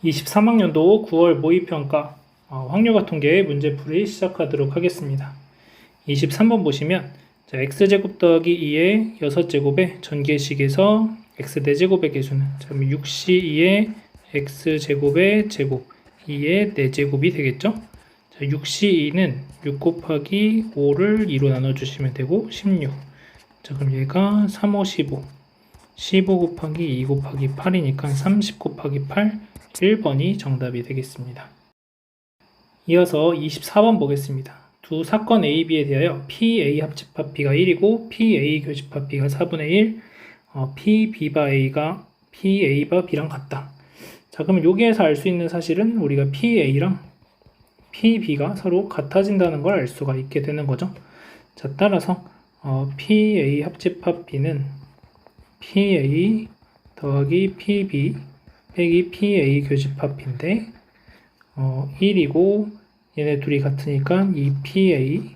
23학년도 9월 모의평가 확률과 통계 문제풀이 시작하도록 하겠습니다. 23번 보시면 x제곱 더하기 2의 6제곱의 전개식에서 x 4제곱의 개수는 6c2의 x제곱의 제곱 2의 4제곱이 되겠죠. 6c2는 6 곱하기 5를 2로 나눠주시면 되고 16. 그럼 얘가 3, 5, 15 15 곱하기 2 곱하기 8이니까 30 곱하기 8 1번이 정답이 되겠습니다. 이어서 24번 보겠습니다. 두 사건 A, B에 대하여 PA 합집합 B가 1이고 PA 교집합 B가 4분의 1 P, B바 A가 PA바 B랑 같다. 자, 그러면 여기에서 알 수 있는 사실은 우리가 PA랑 PB가 서로 같아진다는 걸 알 수가 있게 되는 거죠. 자, 따라서 PA 합집합 B는 PA 더하기 PB 빼기 PA 교집합 B인데 1이고 얘네 둘이 같으니까 이 PA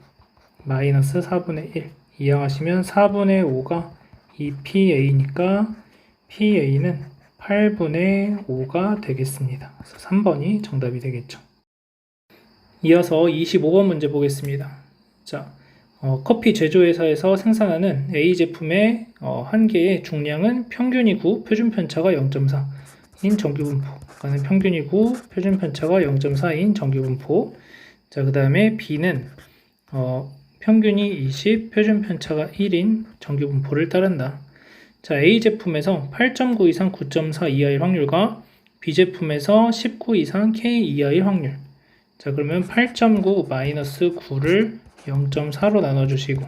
마이너스 4분의 1 이항하시면 4분의 5가 이 PA니까 PA는 8분의 5가 되겠습니다. 그래서 3번이 정답이 되겠죠. 이어서 25번 문제 보겠습니다. 자, 커피 제조회사에서 생산하는 A 제품의 한 개의 중량은 평균이 9, 표준 편차가 0.4인 정규분포. 그러니까 평균이 9, 표준 편차가 0.4인 정규분포. 자, 그 다음에 B는 평균이 20, 표준 편차가 1인 정규분포를 따른다. 자, A 제품에서 8.9 이상 9.4 이하일 확률과 B 제품에서 19 이상 K 이하일 확률. 자, 그러면 8.9 마이너스 9를 0.4로 나눠주시고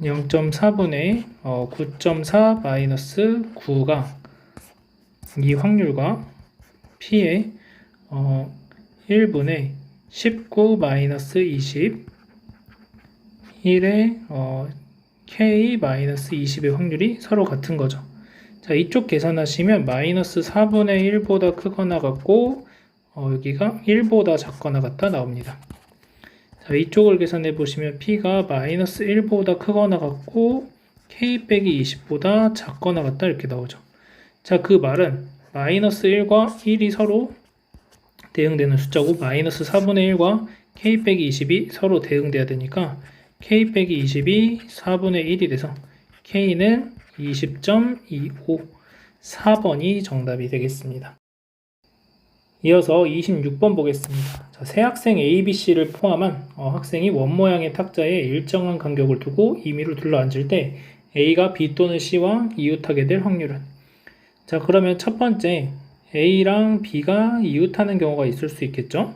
0.4분의 9.4 마이너스 9가 이 확률과 P의 1분의 19 마이너스 20 1의 K 마이너스 20의 확률이 서로 같은 거죠. 자, 이쪽 계산하시면 마이너스 4분의 1보다 크거나 같고 여기가 1보다 작거나 같다 나옵니다. 자, 이쪽을 계산해 보시면 P가 마이너스 1보다 크거나 같고 K 빼기 20보다 작거나 같다 이렇게 나오죠. 자, 그 말은 마이너스 1과 1이 서로 대응되는 숫자고 마이너스 4분의 1과 K 빼기 20이 서로 대응돼야 되니까 K 빼기 20이 4분의 1이 돼서 K는 20.25 4번이 정답이 되겠습니다. 이어서 26번 보겠습니다. 자, 세 학생 A, B, C를 포함한 학생이 원 모양의 탁자에 일정한 간격을 두고 임의로 둘러앉을 때 A가 B 또는 C와 이웃하게 될 확률은? 자, 그러면 첫 번째 A랑 B가 이웃하는 경우가 있을 수 있겠죠?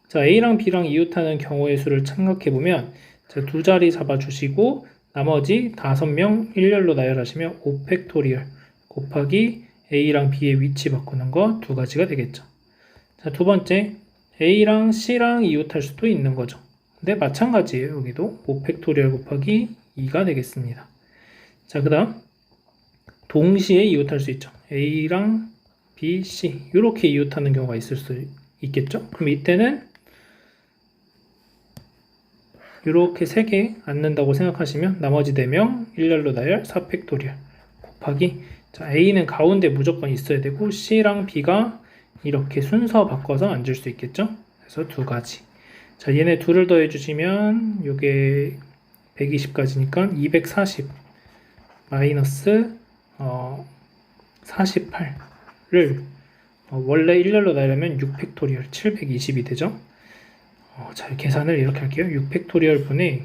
자, A랑 B랑 이웃하는 경우의 수를 생각해보면 자, 두 자리 잡아주시고 나머지 5명 일렬로 나열하시면 5팩토리얼 곱하기 A랑 B의 위치 바꾸는 거 두 가지가 되겠죠. 자, 두 번째 A랑 C랑 이웃할 수도 있는 거죠. 근데 마찬가지예요. 여기도 5팩토리얼 곱하기 2가 되겠습니다. 자, 그 다음 동시에 이웃할 수 있죠. A랑 B, C 이렇게 이웃하는 경우가 있을 수 있겠죠. 그럼 이때는 이렇게 3개 앉는다고 생각하시면 나머지 4명 일렬로 나열 4팩토리얼 곱하기 자, A는 가운데 무조건 있어야 되고 C랑 B가 이렇게 순서 바꿔서 앉을 수 있겠죠. 그래서 두 가지. 자, 얘네 둘을 더해 주시면 요게 120까지니까 240 마이너스 48를 원래 일렬로 나열하면 6팩토리얼 720이 되죠. 자, 계산을 이렇게 할게요. 6팩토리얼 분의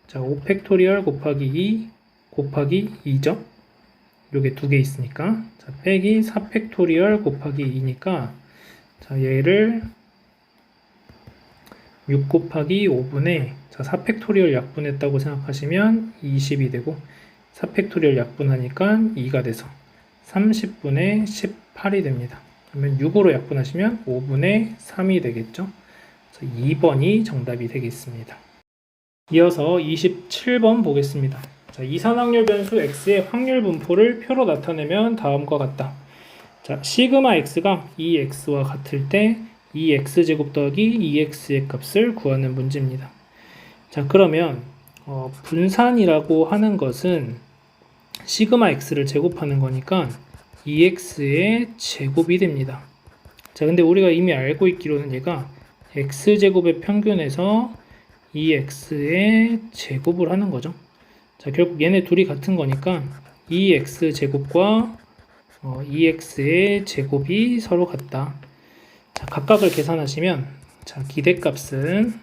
자, 5팩토리얼 곱하기 2 곱하기 2죠. 요게 두 개 있으니까 자, 빼기 4팩토리얼 곱하기 2니까 자, 얘를 6 곱하기 5분의 자, 4팩토리얼 약분했다고 생각하시면 20이 되고 4팩토리얼 약분하니까 2가 돼서 30분의 18이 됩니다. 그러면 6으로 약분하시면 5분의 3이 되겠죠. 2번이 정답이 되겠습니다. 이어서 27번 보겠습니다. 자, 이산확률 변수 x의 확률 분포를 표로 나타내면 다음과 같다. 자, 시그마 x가 2x와 같을 때 2x제곱 더하기 2x의 값을 구하는 문제입니다. 자, 그러면 분산이라고 하는 것은 시그마 x를 제곱하는 거니까 2x의 제곱이 됩니다. 자, 근데 우리가 이미 알고 있기로는 얘가 x제곱의 평균에서 2x의 제곱을 하는 거죠. 자, 결국 얘네 둘이 같은 거니까 2x제곱과 2x의 제곱이 서로 같다. 자, 각각을 계산하시면, 자, 기대값은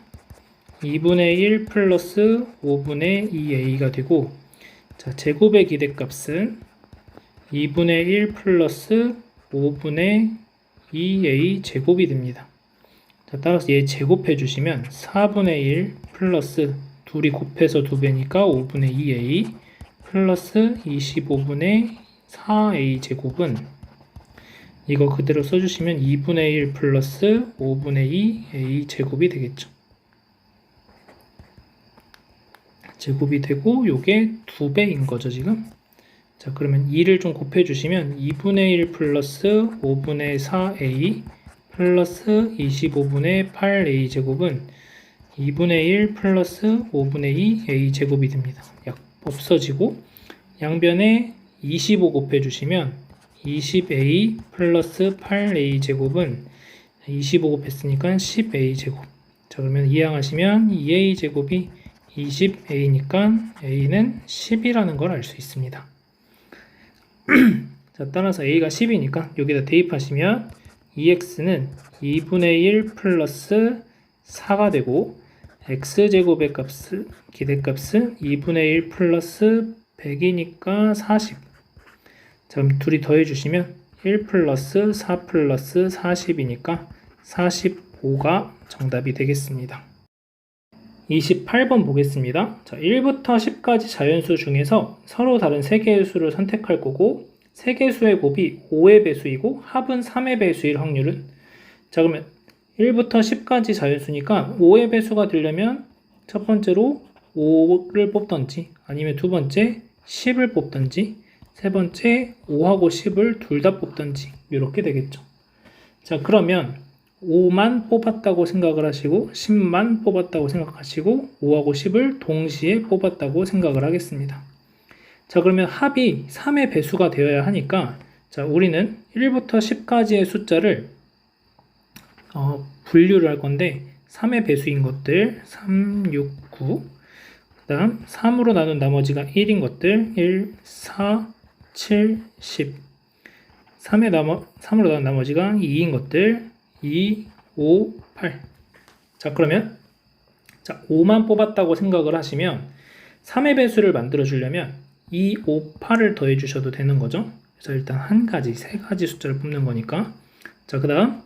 2분의 1 플러스 5분의 2a가 되고, 자, 제곱의 기대값은 2분의 1 플러스 5분의 2a 제곱이 됩니다. 자, 따라서 얘 제곱해 주시면 4분의 1 플러스 둘이 곱해서 2배니까 5분의 2a 플러스 25분의 4a 제곱은 이거 그대로 써주시면 2분의 1 플러스 5분의 2a 제곱이 되겠죠. 제곱이 되고 요게 2배인 거죠 지금. 자, 그러면 2를 좀 곱해주시면 2분의 1 플러스 5분의 4a 플러스 25분의 8a 제곱은 2분의 1 플러스 5분의 2a 제곱이 됩니다. 약 없어지고 양변에 25 곱해주시면 20a 플러스 8a 제곱은 25 곱했으니까 10a 제곱. 자, 그러면 이항하시면 2a 제곱이 20a니까 a는 10이라는 걸 알 수 있습니다. 자, 따라서 a가 10이니까 여기다 대입하시면 2x는 2분의 1 플러스 4가 되고 x제곱의 기대값은 2분의 1 플러스 100이니까 40. 자, 그럼 둘이 더해주시면 1 플러스 4 플러스 40이니까 45가 정답이 되겠습니다. 28번 보겠습니다. 자, 1부터 10까지 자연수 중에서 서로 다른 3개의 수를 선택할 거고 3개 수의 곱이 5의 배수이고 합은 3의 배수일 확률은, 자, 그러면 1부터 10까지 자연수니까 5의 배수가 되려면 첫 번째로 5를 뽑던지 아니면 두 번째 10을 뽑던지 세 번째 5하고 10을 둘 다 뽑던지 이렇게 되겠죠. 자, 그러면 5만 뽑았다고 생각을 하시고 10만 뽑았다고 생각하시고 5하고 10을 동시에 뽑았다고 생각을 하겠습니다. 자, 그러면 합이 3의 배수가 되어야 하니까, 자, 우리는 1부터 10까지의 숫자를 분류를 할 건데 3의 배수인 것들 3, 6, 9, 그 다음 3으로 나눈 나머지가 1인 것들 1, 4, 7, 10, 3으로 나눈 나머지가 2인 것들 2, 5, 8. 자, 그러면 5만 뽑았다고 생각을 하시면 3의 배수를 만들어 주려면 2, 5, 8을 더해 주셔도 되는 거죠. 그래서 일단 한 가지, 세 가지 숫자를 뽑는 거니까. 자, 그 다음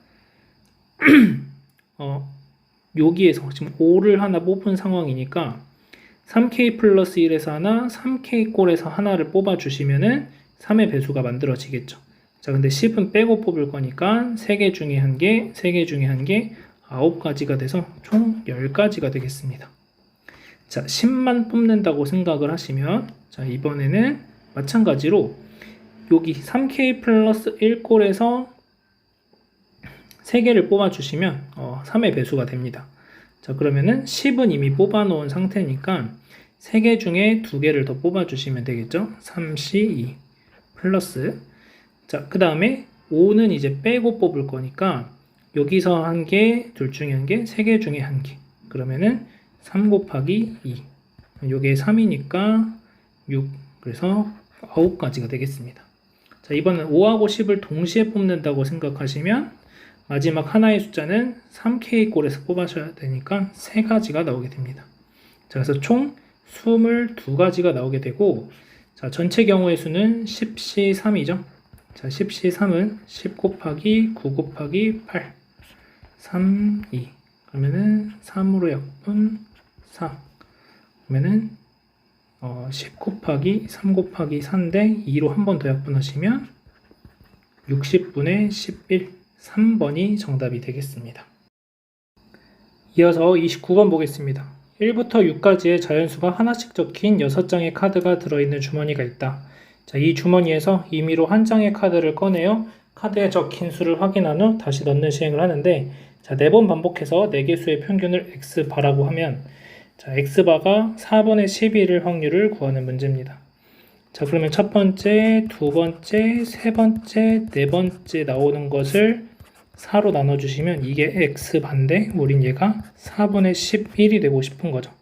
여기에서 지금 5를 하나 뽑은 상황이니까 3k 플러스 1에서 하나, 3k 꼴에서 하나를 뽑아 주시면은 3의 배수가 만들어지겠죠. 자, 근데 10은 빼고 뽑을 거니까 3개 중에 1개, 3개 중에 1개, 9가지가 돼서 총 10가지가 되겠습니다. 자, 10만 뽑는다고 생각을 하시면, 자, 이번에는 마찬가지로 여기 3k 플러스 1꼴에서 3개를 뽑아주시면 3의 배수가 됩니다. 자, 그러면은 10은 이미 뽑아놓은 상태니까 3개 중에 2개를 더 뽑아주시면 되겠죠. 3c2 플러스, 자, 그 다음에 5는 이제 빼고 뽑을 거니까 여기서 1개, 둘 중에 1개, 3개 중에 1개. 그러면은 3 곱하기 2. 요게 3이니까 6. 그래서 9가지가 되겠습니다. 자, 이번엔 5하고 10을 동시에 뽑는다고 생각하시면 마지막 하나의 숫자는 3k 꼴에서 뽑아셔야 되니까 3가지가 나오게 됩니다. 자, 그래서 총 22가지가 나오게 되고, 자, 전체 경우의 수는 10c3이죠. 자, 10c3은 10 곱하기 9 곱하기 8, 3, 2. 그러면은 3으로 약분 4. 그러면은 10 곱하기 3 곱하기 4인데 2로 한 번 더 약분하시면 60분의 11, 3번이 정답이 되겠습니다. 이어서 29번 보겠습니다. 1부터 6까지의 자연수가 하나씩 적힌 6장의 카드가 들어있는 주머니가 있다. 자, 이 주머니에서 임의로 한 장의 카드를 꺼내어 카드에 적힌 수를 확인한 후 다시 넣는 시행을 하는데, 자, 4번 반복해서 4개 수의 평균을 x바라고 하면, 자, x바가 4분의 11일 확률을 구하는 문제입니다. 자, 그러면 첫 번째, 두 번째, 세 번째, 네 번째 나오는 것을 4로 나눠주시면 이게 x 반대, 우린 얘가 4분의 11이 되고 싶은 거죠.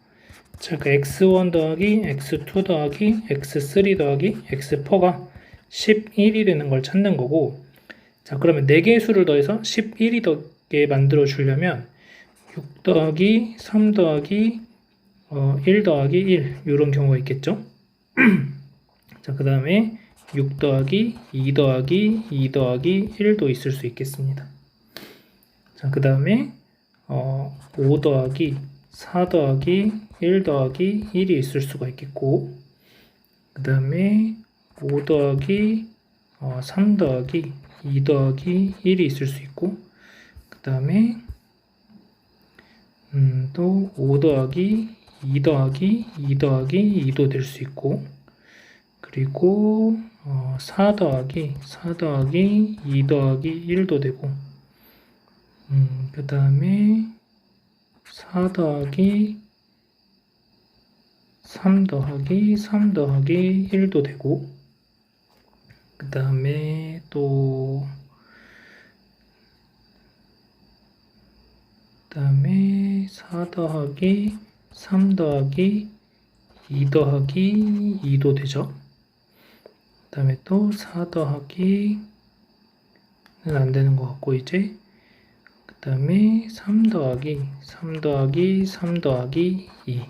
자, 그 x1 더하기 x2 더하기 x3 더하기 x4가 11이 되는 걸 찾는 거고, 자, 그러면 4개의 수를 더해서 11이 되게 만들어 주려면 6 더하기 3 더하기 1 더하기 1 이런 경우가 있겠죠. 자, 그 다음에 6 더하기 2 더하기 2 더하기 1도 있을 수 있겠습니다. 자, 그 다음에 5 더하기 4 더하기 1 더하기 1이 있을 수가 있겠고, 그 다음에 5 더하기 3 더하기 2 더하기 1이 있을 수 있고, 그 다음에 또 5 더하기 2 더하기 2 더하기 2도 될 수 있고, 그리고 4 더하기 4 더하기 2 더하기 1도 되고, 그 다음에 4 더하기 3 더하기 3 더하기 1도 되고, 그 다음에 또 그 다음에 4 더하기 3 더하기 2 더하기 2도 되죠. 그 다음에 또 4 더하기는 안 되는 것 같고, 이제 그 다음에 3 더하기 3 더하기 3 더하기 2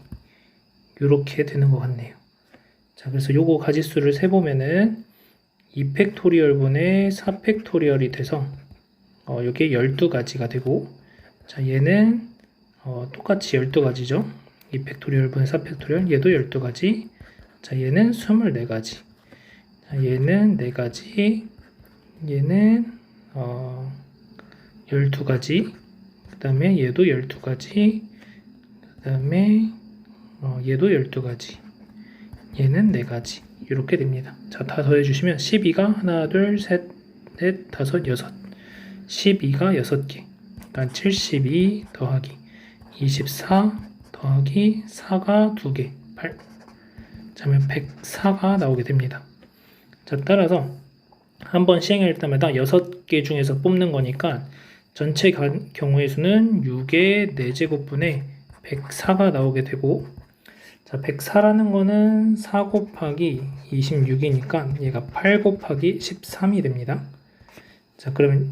이렇게 되는 것 같네요. 자, 그래서 요거 가지수를 세보면은 2팩토리얼분의 4팩토리얼이 돼서 요게 12가지가 되고, 자, 얘는 똑같이 12가지죠. 2팩토리얼분의 4팩토리얼, 얘도 12가지. 자, 얘는 24가지. 자, 얘는 4가지. 얘는 12가지. 그 다음에 얘도 12가지. 그 다음에 얘도 12가지. 얘는 4가지. 이렇게 됩니다. 자, 다 더해주시면 12가 하나, 둘, 셋, 넷, 다섯, 여섯. 12가 6개. 그러니까 72 더하기 24 더하기 4가 2개. 8. 자, 그러면 104가 나오게 됩니다. 자, 따라서 한번 시행할 때마다 6개 중에서 뽑는 거니까 전체 경우의 수는 6의 4제곱분의 104가 나오게 되고, 자, 104라는 거는 4 곱하기 26이니까 얘가 8 곱하기 13이 됩니다. 자, 그러면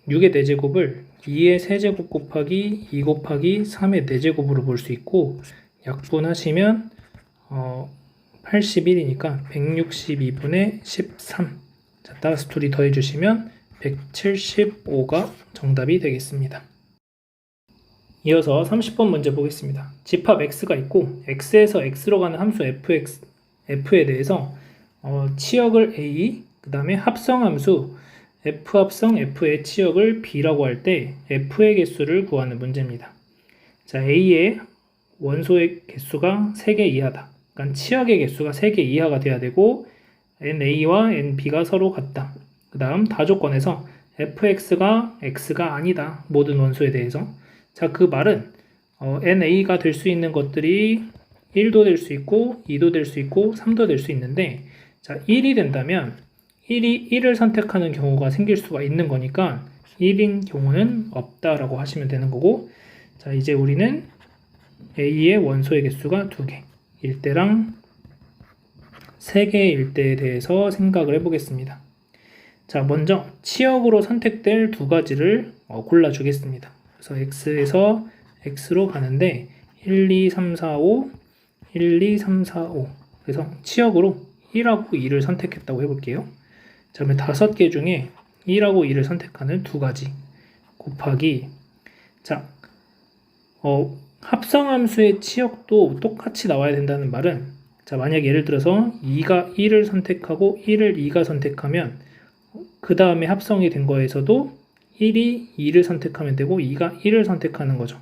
6의 4제곱을 2의 세제곱 곱하기 2 곱하기 3의 4제곱으로 볼 수 있고, 약분하시면 81이니까 162분의 13. 자, 따라서 둘이 더해주시면 175가 정답이 되겠습니다. 이어서 30번 문제 보겠습니다. 집합 x가 있고 x에서 x로 가는 함수 f에 대해서 치역을 a, 그 다음에 합성함수 f 합성 f의 치역을 b라고 할 때 f의 개수를 구하는 문제입니다. 자, a의 원소의 개수가 3개 이하다. 그러니까 치역의 개수가 3개 이하가 돼야 되고 na와 nb가 서로 같다. 그 다음 다조건에서 fx가 x가 아니다. 모든 원소에 대해서. 자, 그 말은 na가 될 수 있는 것들이 1도 될 수 있고 2도 될 수 있고 3도 될 수 있는데, 자, 1이 된다면 1이 1을 선택하는 경우가 생길 수가 있는 거니까 1인 경우는 없다라고 하시면 되는 거고, 자, 이제 우리는 a의 원소의 개수가 2개, 일대랑 3개의 일대에 대해서 생각을 해보겠습니다. 자, 먼저 치역으로 선택될 2가지를 골라주겠습니다. 그래서 x에서 x로 가는데 1, 2, 3, 4, 5, 1, 2, 3, 4, 5. 그래서 치역으로 1하고 2를 선택했다고 해볼게요. 자, 그러면 5개 중에 1하고 2를 선택하는 2가지 곱하기, 자, 합성함수의 치역도 똑같이 나와야 된다는 말은, 자, 만약 예를 들어서 2가 1을 선택하고 1을 2가 선택하면 그 다음에 합성이 된 거에서도 1이 2를 선택하면 되고 2가 1을 선택하는 거죠.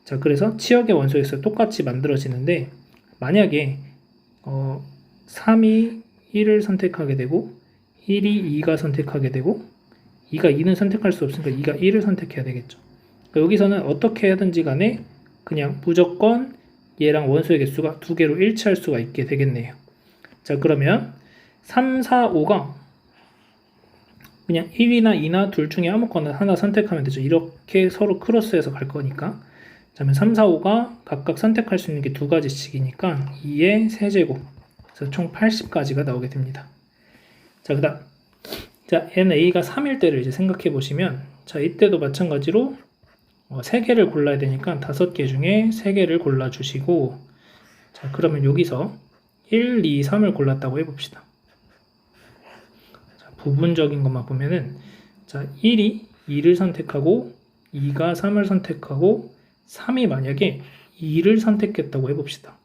자, 그래서 치역의 원소에서 똑같이 만들어지는데, 만약에 3이 1을 선택하게 되고 1이 2가 선택하게 되고 2가 2는 선택할 수 없으니까 2가 1을 선택해야 되겠죠. 그러니까 여기서는 어떻게 하든지 간에 그냥 무조건 얘랑 원소의 개수가 2개로 일치할 수가 있게 되겠네요. 자, 그러면 3, 4, 5가 그냥 1이나 2나 둘 중에 아무거나 하나 선택하면 되죠. 이렇게 서로 크로스해서 갈 거니까. 자, 그러면 3, 4, 5가 각각 선택할 수 있는 게 두 가지씩이니까 2의 세제곱. 그래서 총 80까지가 나오게 됩니다. 자, 그 다음. 자, NA가 3일 때를 이제 생각해 보시면, 자, 이때도 마찬가지로 3개를 골라야 되니까 5개 중에 3개를 골라주시고, 자, 그러면 여기서 1, 2, 3을 골랐다고 해봅시다. 자, 부분적인 것만 보면은, 자, 1이 2를 선택하고, 2가 3을 선택하고, 3이 만약에 2를 선택했다고 해봅시다.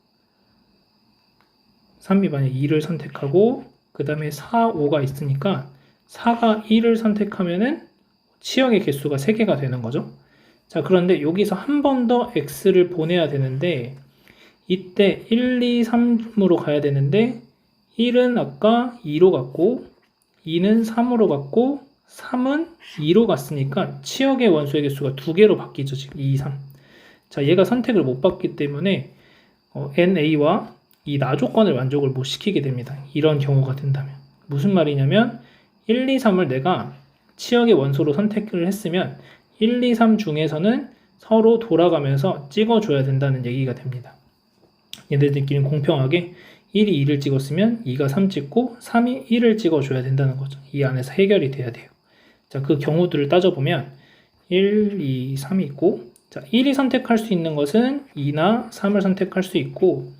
3이 만약에 2를 선택하고, 그 다음에 4, 5가 있으니까, 4가 1을 선택하면은 치역의 개수가 3개가 되는 거죠. 자, 그런데 여기서 한 번 더 x를 보내야 되는데 이때 1, 2, 3으로 가야 되는데 1은 아까 2로 갔고 2는 3으로 갔고 3은 2로 갔으니까 치역의 원소의 개수가 2개로 바뀌죠. 지금 2, 3. 자, 얘가 선택을 못 받기 때문에 NA와 이 나조건을 만족을 못 시키게 됩니다. 이런 경우가 된다면. 무슨 말이냐면 1, 2, 3을 내가 치역의 원소로 선택을 했으면 1, 2, 3 중에서는 서로 돌아가면서 찍어줘야 된다는 얘기가 됩니다. 얘네들끼리는 공평하게 1이 2를 찍었으면 2가 3 찍고 3이 1을 찍어줘야 된다는 거죠. 이 안에서 해결이 돼야 돼요. 자, 그 경우들을 따져보면 1, 2, 3이 있고, 자, 1이 선택할 수 있는 것은 2나 3을 선택할 수 있고,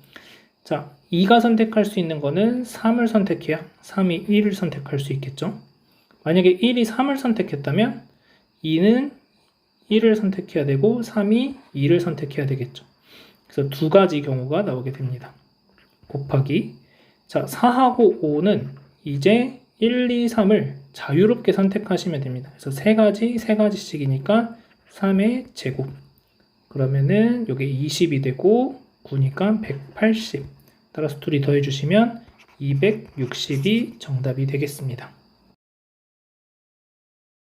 자, 2가 선택할 수 있는 거는 3을 선택해야 3이 1을 선택할 수 있겠죠. 만약에 1이 3을 선택했다면 2는 1을 선택해야 되고 3이 2를 선택해야 되겠죠. 그래서 두 가지 경우가 나오게 됩니다. 곱하기. 자, 4하고 5는 이제 1, 2, 3을 자유롭게 선택하시면 됩니다. 그래서 세 가지씩이니까 3의 제곱. 그러면은 이게 20이 되고 9니까 180. 따라서 둘이 더해주시면 260이 정답이 되겠습니다.